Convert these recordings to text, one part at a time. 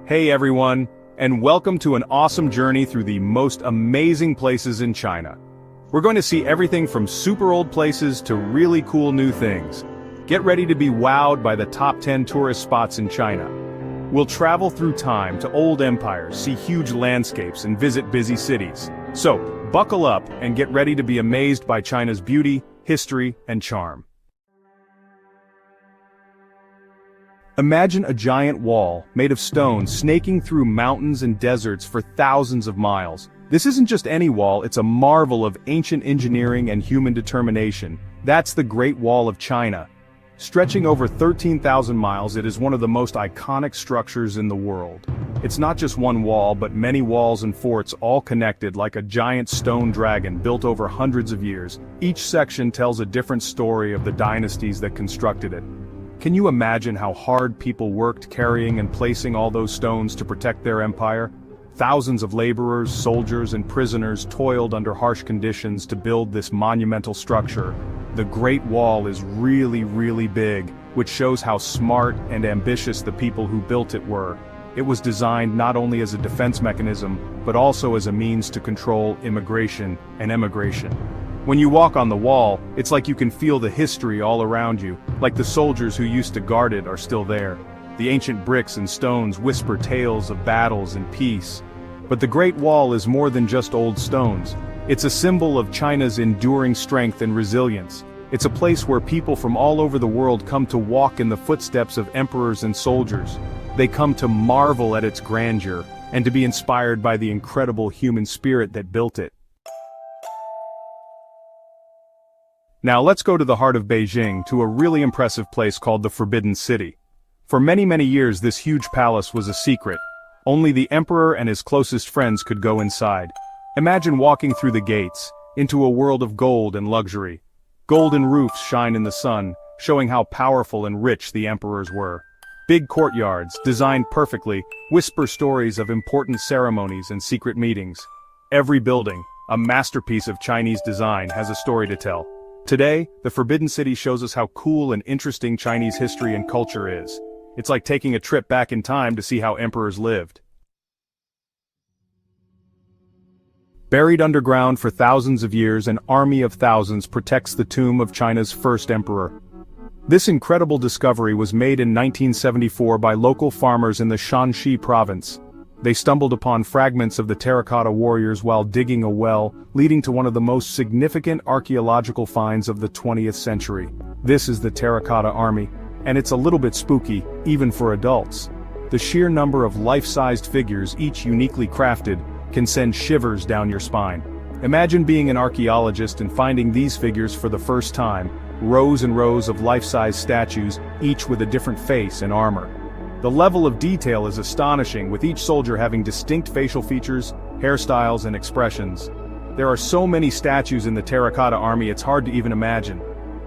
Hey everyone, and welcome to an awesome journey through the most amazing places in China. We're going to see everything from super old places to really cool new things. Get ready to be wowed by the top 10 tourist spots in China. We'll travel through time to old empires, see huge landscapes, and visit busy cities. So, buckle up and get ready to be amazed by China's beauty, history, and charm. Imagine a giant wall, made of stone, snaking through mountains and deserts for thousands of miles. This isn't just any wall, it's a marvel of ancient engineering and human determination. That's the Great Wall of China. Stretching over 13,000 miles, it is one of the most iconic structures in the world. It's not just one wall, but many walls and forts all connected like a giant stone dragon built over hundreds of years. Each section tells a different story of the dynasties that constructed it. Can you imagine how hard people worked carrying and placing all those stones to protect their empire? Thousands of laborers, soldiers, and prisoners toiled under harsh conditions to build this monumental structure. The Great Wall is really big, which shows how smart and ambitious the people who built it were. It was designed not only as a defense mechanism, but also as a means to control immigration and emigration. When you walk on the wall, it's like you can feel the history all around you, like the soldiers who used to guard it are still there. The ancient bricks and stones whisper tales of battles and peace. But the Great Wall is more than just old stones. It's a symbol of China's enduring strength and resilience. It's a place where people from all over the world come to walk in the footsteps of emperors and soldiers. They come to marvel at its grandeur, and to be inspired by the incredible human spirit that built it. Now let's go to the heart of Beijing, to a really impressive place called the Forbidden City. For many years this huge palace was a secret. Only the emperor and his closest friends could go inside. Imagine walking through the gates, into a world of gold and luxury. Golden roofs shine in the sun, showing how powerful and rich the emperors were. Big courtyards, designed perfectly, whisper stories of important ceremonies and secret meetings. Every building, a masterpiece of Chinese design, has a story to tell. Today, the Forbidden City shows us how cool and interesting Chinese history and culture is. It's like taking a trip back in time to see how emperors lived. Buried underground for thousands of years, an army of thousands protects the tomb of China's first emperor. This incredible discovery was made in 1974 by local farmers in the Shanxi province. They stumbled upon fragments of the terracotta warriors while digging a well, leading to one of the most significant archaeological finds of the 20th century. This is the Terracotta Army, and it's a little bit spooky, even for adults. The sheer number of life-sized figures, each uniquely crafted, can send shivers down your spine. Imagine being an archaeologist and finding these figures for the first time, rows and rows of life-size statues, each with a different face and armor. The level of detail is astonishing, with each soldier having distinct facial features, hairstyles, and expressions. There are so many statues in the Terracotta Army it's hard to even imagine.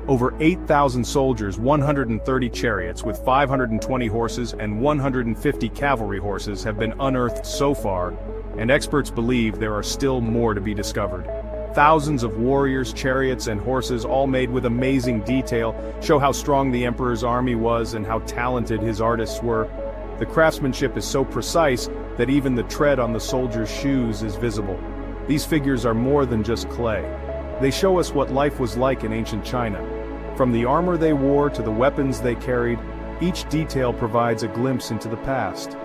Over 8,000 soldiers, 130 chariots with 520 horses and 150 cavalry horses have been unearthed so far, and experts believe there are still more to be discovered. Thousands of warriors, chariots, and horses, all made with amazing detail, show how strong the emperor's army was and how talented his artists were. The craftsmanship is so precise that even the tread on the soldiers' shoes is visible. These figures are more than just clay. They show us what life was like in ancient China. From the armor they wore to the weapons they carried, each detail provides a glimpse into the past.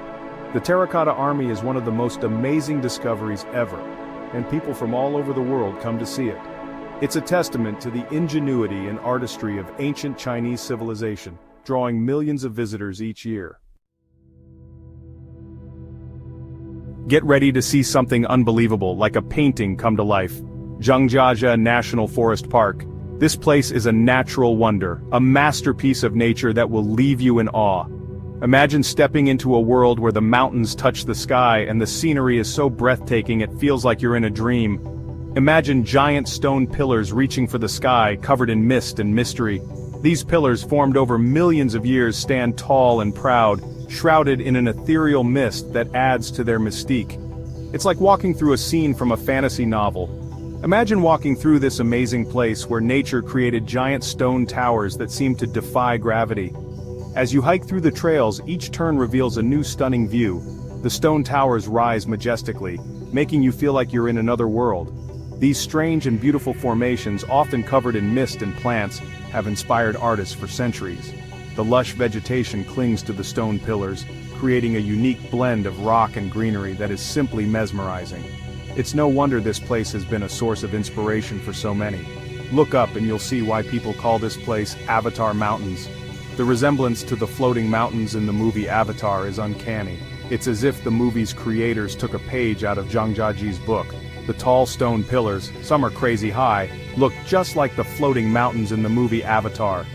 The Terracotta Army is one of the most amazing discoveries ever, and people from all over the world come to see it. It's a testament to the ingenuity and artistry of ancient Chinese civilization, drawing millions of visitors each year. Get ready to see something unbelievable, like a painting come to life. Zhangjiajie National Forest Park. This place is a natural wonder, a masterpiece of nature that will leave you in awe. Imagine stepping into a world where the mountains touch the sky and the scenery is so breathtaking it feels like you're in a dream. Imagine giant stone pillars reaching for the sky, covered in mist and mystery. These pillars, formed over millions of years, stand tall and proud, shrouded in an ethereal mist that adds to their mystique. It's like walking through a scene from a fantasy novel. Imagine walking through this amazing place where nature created giant stone towers that seem to defy gravity. As you hike through the trails, each turn reveals a new stunning view. The stone towers rise majestically, making you feel like you're in another world. These strange and beautiful formations, often covered in mist and plants, have inspired artists for centuries. The lush vegetation clings to the stone pillars, creating a unique blend of rock and greenery that is simply mesmerizing. It's no wonder this place has been a source of inspiration for so many. Look up and you'll see why people call this place Avatar Mountains. The resemblance to the floating mountains in the movie Avatar is uncanny. It's as if the movie's creators took a page out of Zhangjiajie's book. The tall stone pillars, some are crazy high, look just like the floating mountains in the movie Avatar.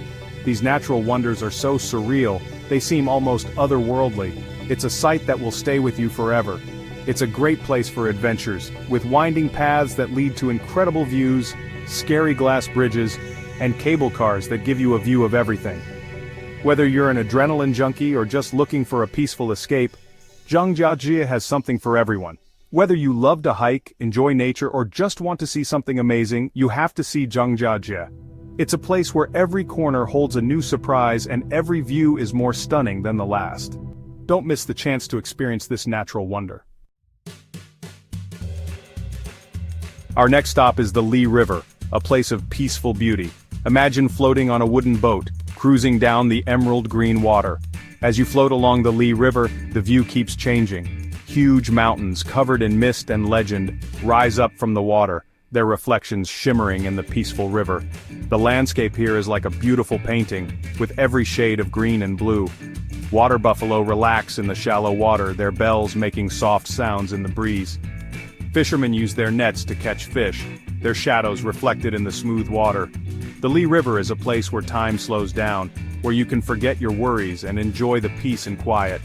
These natural wonders are so surreal, they seem almost otherworldly. It's a sight that will stay with you forever. It's a great place for adventures, with winding paths that lead to incredible views, scary glass bridges, and cable cars that give you a view of everything. Whether you're an adrenaline junkie or just looking for a peaceful escape, Zhangjiajie has something for everyone. Whether you love to hike, enjoy nature, or just want to see something amazing, you have to see Zhangjiajie. It's a place where every corner holds a new surprise and every view is more stunning than the last. Don't miss the chance to experience this natural wonder. Our next stop is the Li River, a place of peaceful beauty. Imagine floating on a wooden boat, cruising down the emerald green water. As you float along the Li River, the view keeps changing. Huge mountains covered in mist and legend rise up from the water, their reflections shimmering in the peaceful river. The landscape here is like a beautiful painting, with every shade of green and blue. Water buffalo relax in the shallow water, their bells making soft sounds in the breeze. Fishermen use their nets to catch fish, their shadows reflected in the smooth water. The Li River is a place where time slows down, where you can forget your worries and enjoy the peace and quiet.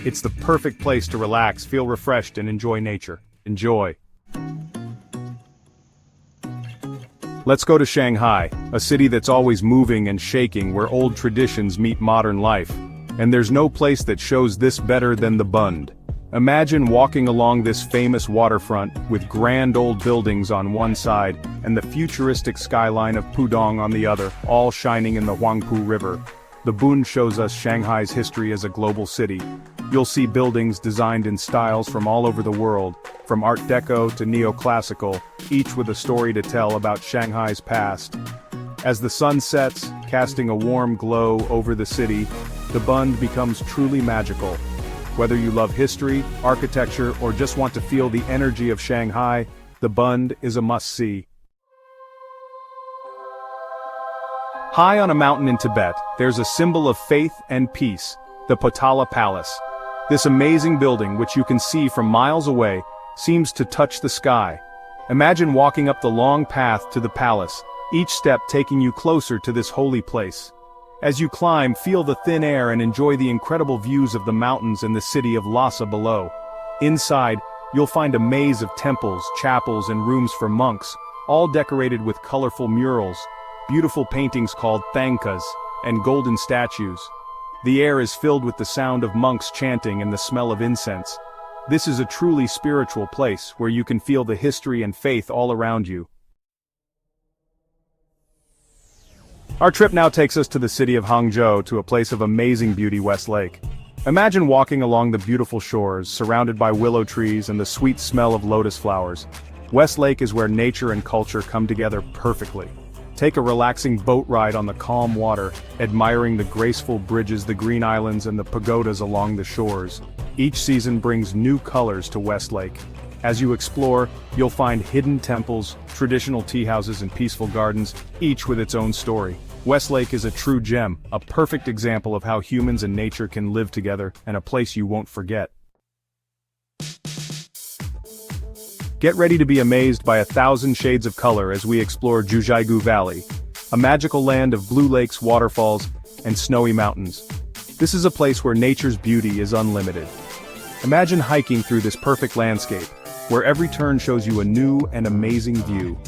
It's the perfect place to relax, feel refreshed, and enjoy nature. Enjoy. Let's go to Shanghai, a city that's always moving and shaking, where old traditions meet modern life. And there's no place that shows this better than the Bund. Imagine walking along this famous waterfront, with grand old buildings on one side, and the futuristic skyline of Pudong on the other, all shining in the Huangpu River. The Bund shows us Shanghai's history as a global city. You'll see buildings designed in styles from all over the world, from Art Deco to neoclassical, each with a story to tell about Shanghai's past. As the sun sets, casting a warm glow over the city, the Bund becomes truly magical. Whether you love history, architecture, or just want to feel the energy of Shanghai, the Bund is a must-see. High on a mountain in Tibet, there's a symbol of faith and peace, the Patala Palace. This amazing building, which you can see from miles away, seems to touch the sky. Imagine walking up the long path to the palace, each step taking you closer to this holy place. As you climb, feel the thin air and enjoy the incredible views of the mountains and the city of Lhasa below. Inside, you'll find a maze of temples, chapels, and rooms for monks, all decorated with colorful murals, beautiful paintings called thangkas, and golden statues. The air is filled with the sound of monks chanting and the smell of incense. This is a truly spiritual place where you can feel the history and faith all around you. Our trip now takes us to the city of Hangzhou, to a place of amazing beauty, West Lake. Imagine walking along the beautiful shores, surrounded by willow trees and the sweet smell of lotus flowers. West Lake is where nature and culture come together perfectly. Take a relaxing boat ride on the calm water, admiring the graceful bridges, the green islands, and the pagodas along the shores. Each season brings new colors to West Lake. As you explore, you'll find hidden temples, traditional tea houses, and peaceful gardens, each with its own story. West Lake is a true gem, a perfect example of how humans and nature can live together, and a place you won't forget. Get ready to be amazed by 1,000 shades of color as we explore Juju Valley, a magical land of blue lakes, waterfalls, and snowy mountains. This is a place where nature's beauty is unlimited. Imagine hiking through this perfect landscape, where every turn shows you a new and amazing view.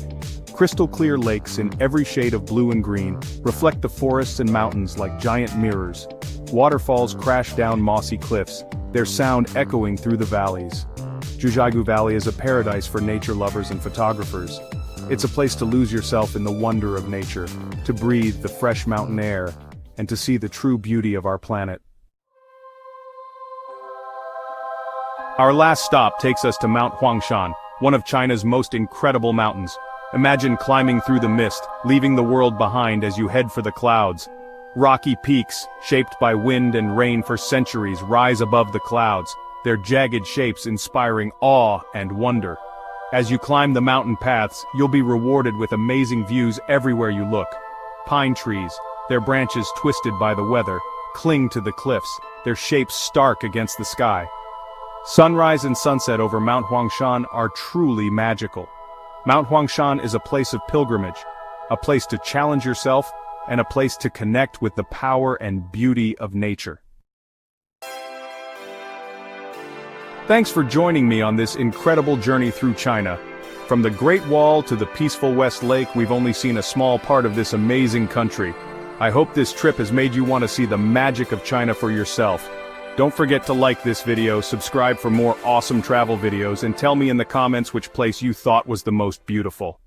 Crystal clear lakes in every shade of blue and green reflect the forests and mountains like giant mirrors. Waterfalls crash down mossy cliffs, their sound echoing through the valleys. Juju Valley is a paradise for nature lovers and photographers. It's a place to lose yourself in the wonder of nature, to breathe the fresh mountain air, and to see the true beauty of our planet. Our last stop takes us to Mount Hangshan, one of China's most incredible mountains. Imagine climbing through the mist, leaving the world behind as you head for the clouds. Rocky peaks, shaped by wind and rain for centuries, rise above the clouds, their jagged shapes inspiring awe and wonder. As you climb the mountain paths, you'll be rewarded with amazing views everywhere you look. Pine trees, their branches twisted by the weather, cling to the cliffs, their shapes stark against the sky. Sunrise and sunset over Mount Hangshan are truly magical. Mount Hangshan is a place of pilgrimage, a place to challenge yourself, and a place to connect with the power and beauty of nature. Thanks for joining me on this incredible journey through China. From the Great Wall to the peaceful West Lake, we've only seen a small part of this amazing country. I hope this trip has made you want to see the magic of China for yourself. Don't forget to like this video, subscribe for more awesome travel videos, and tell me in the comments which place you thought was the most beautiful.